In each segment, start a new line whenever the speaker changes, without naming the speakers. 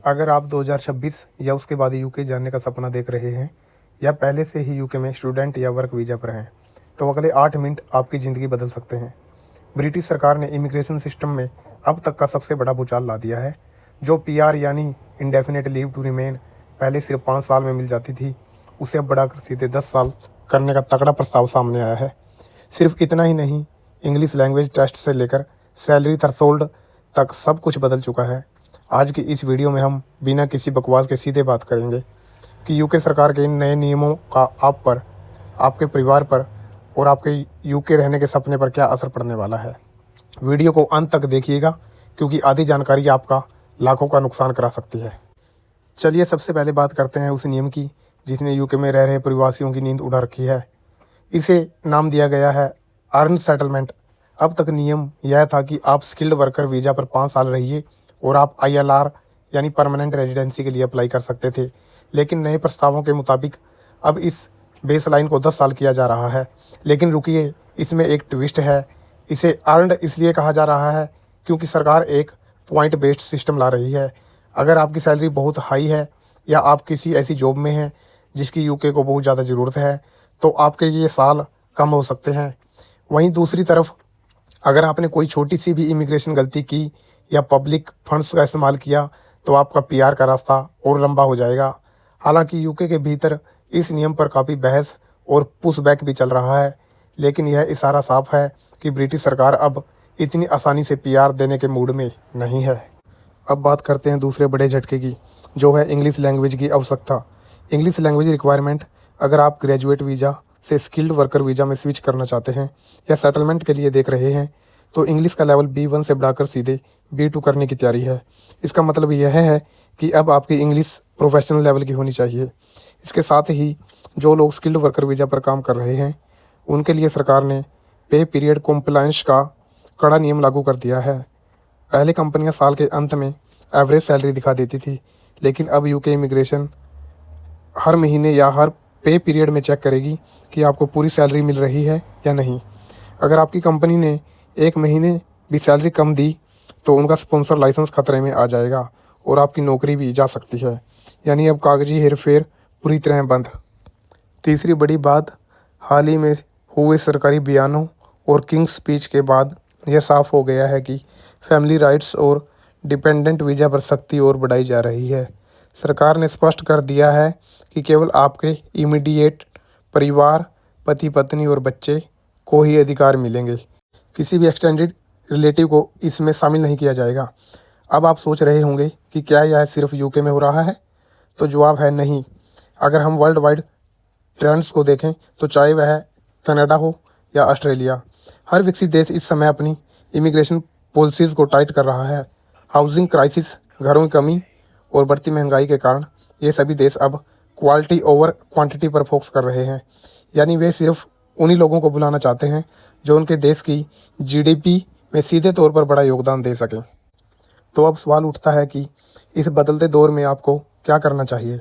अगर आप 2026 या उसके बाद यूके जाने का सपना देख रहे हैं या पहले से ही यूके में स्टूडेंट या वर्क वीज़ा पर हैं, तो अगले 8 मिनट आपकी ज़िंदगी बदल सकते हैं। ब्रिटिश सरकार ने इमिग्रेशन सिस्टम में अब तक का सबसे बड़ा भूचाल ला दिया है। जो पीआर यानी इंडेफिनिट लीव टू रिमेन पहले सिर्फ 5 साल में मिल जाती थी, उसे अब बढ़ाकर सीधे 10 साल करने का तगड़ा प्रस्ताव सामने आया है। सिर्फ इतना ही नहीं, इंग्लिश लैंग्वेज टेस्ट से लेकर सैलरी थ्रेशोल्ड तक सब कुछ बदल चुका है। आज की इस वीडियो में हम बिना किसी बकवास के सीधे बात करेंगे कि यूके सरकार के इन नए नियमों का आप पर, आपके परिवार पर और आपके यूके रहने के सपने पर क्या असर पड़ने वाला है। वीडियो को अंत तक देखिएगा, क्योंकि आधी जानकारी आपका लाखों का नुकसान करा सकती है। चलिए सबसे पहले बात करते हैं उस नियम की जिसने यूके में रह रहे प्रवासियों की नींद उड़ा रखी है। इसे नाम दिया गया है अर्न सेटलमेंट। अब तक नियम यह था कि आप स्किल्ड वर्कर वीज़ा पर 5 साल रहिए और आप ILR यानी परमानेंट रेजिडेंसी के लिए अप्लाई कर सकते थे। लेकिन नए प्रस्तावों के मुताबिक अब इस बेसलाइन को 10 साल किया जा रहा है। लेकिन रुकिए, इसमें एक ट्विस्ट है। इसे अर्नड इसलिए कहा जा रहा है क्योंकि सरकार एक पॉइंट बेस्ड सिस्टम ला रही है। अगर आपकी सैलरी बहुत हाई है या आप किसी ऐसी जॉब में हैं जिसकी यूके को बहुत ज़्यादा ज़रूरत है, तो आपके ये साल कम हो सकते हैं। वहीं दूसरी तरफ अगर आपने कोई छोटी सी भी इमिग्रेशन गलती की या पब्लिक फंड्स का इस्तेमाल किया, तो आपका पीआर का रास्ता और लंबा हो जाएगा। हालांकि यूके के भीतर इस नियम पर काफ़ी बहस और पुशबैक भी चल रहा है, लेकिन यह इशारा साफ है कि ब्रिटिश सरकार अब इतनी आसानी से पीआर देने के मूड में नहीं है। अब बात करते हैं दूसरे बड़े झटके की, जो है इंग्लिश लैंग्वेज की आवश्यकता। इंग्लिश लैंग्वेज रिक्वायरमेंट अगर आप ग्रेजुएट वीज़ा से स्किल्ड वर्कर वीज़ा में स्विच करना चाहते हैं या सेटलमेंट के लिए देख रहे हैं, तो इंग्लिश का लेवल B1 से बढ़ाकर सीधे B2 करने की तैयारी है। इसका मतलब यह है कि अब आपकी इंग्लिश प्रोफेशनल लेवल की होनी चाहिए। इसके साथ ही जो लोग स्किल्ड वर्कर वीज़ा पर काम कर रहे हैं, उनके लिए सरकार ने पे पीरियड कॉम्प्लायंस का कड़ा नियम लागू कर दिया है। पहले कंपनियां साल के अंत में एवरेज सैलरी दिखा देती थी, लेकिन अब यूके इमिग्रेशन हर महीने या हर पे पीरियड में चेक करेगी कि आपको पूरी सैलरी मिल रही है या नहीं। अगर आपकी कंपनी ने एक महीने भी सैलरी कम दी, तो उनका स्पॉन्सर लाइसेंस खतरे में आ जाएगा और आपकी नौकरी भी जा सकती है। यानी अब कागजी हेरफेर पूरी तरह बंद। तीसरी बड़ी बात, हाल ही में हुए सरकारी बयानों और किंग्स स्पीच के बाद यह साफ हो गया है कि फैमिली राइट्स और डिपेंडेंट वीज़ा पर सख्ती और बढ़ाई जा रही है। सरकार ने स्पष्ट कर दिया है कि केवल आपके इमीडिएट परिवार, पति पत्नी और बच्चे को ही अधिकार मिलेंगे। किसी भी एक्सटेंडेड रिलेटिव को इसमें शामिल नहीं किया जाएगा। अब आप सोच रहे होंगे कि क्या यह सिर्फ यूके में हो रहा है? तो जवाब है नहीं। अगर हम वर्ल्ड वाइड ट्रेंड्स को देखें, तो चाहे वह कनाडा हो या ऑस्ट्रेलिया, हर विकसित देश इस समय अपनी इमिग्रेशन पॉलिसीज़ को टाइट कर रहा है। हाउसिंग क्राइसिस, घरों की कमी और बढ़ती महंगाई के कारण ये सभी देश अब क्वालिटी ओवर क्वांटिटी पर फोकस कर रहे हैं। यानी वे सिर्फ उन्हीं लोगों को बुलाना चाहते हैं जो उनके देश की GDP में सीधे तौर पर बड़ा योगदान दे सकें। तो अब सवाल उठता है कि इस बदलते दौर में आपको क्या करना चाहिए?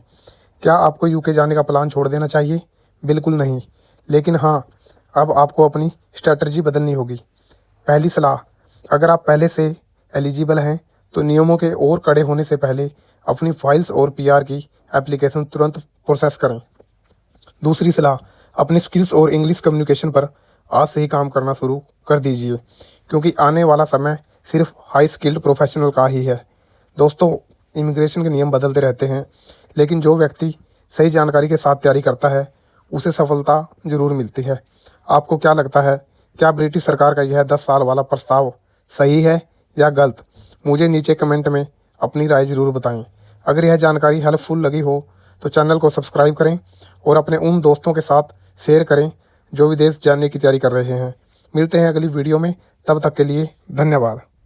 क्या आपको यूके जाने का प्लान छोड़ देना चाहिए? बिल्कुल नहीं। लेकिन हाँ, अब आपको अपनी स्ट्रैटेजी बदलनी होगी। पहली सलाह, अगर आप पहले से एलिजिबल हैं, तो नियमों के और कड़े होने से पहले अपनी फाइल्स और पीआर की एप्लीकेशन तुरंत प्रोसेस करें। दूसरी सलाह, अपनी स्किल्स और इंग्लिश कम्युनिकेशन पर आज से ही काम करना शुरू कर दीजिए, क्योंकि आने वाला समय सिर्फ हाई स्किल्ड प्रोफेशनल का ही है। दोस्तों, इमिग्रेशन के नियम बदलते रहते हैं, लेकिन जो व्यक्ति सही जानकारी के साथ तैयारी करता है, उसे सफलता जरूर मिलती है। आपको क्या लगता है, क्या ब्रिटिश सरकार का यह 10 साल वाला प्रस्ताव सही है या गलत? मुझे नीचे कमेंट में अपनी राय ज़रूर बताएं। अगर यह जानकारी हेल्पफुल लगी हो तो चैनल को सब्सक्राइब करें और अपने उन दोस्तों के साथ शेयर करें जो विदेश जाने की तैयारी कर रहे हैं। मिलते हैं अगली वीडियो में, तब तक के लिए धन्यवाद।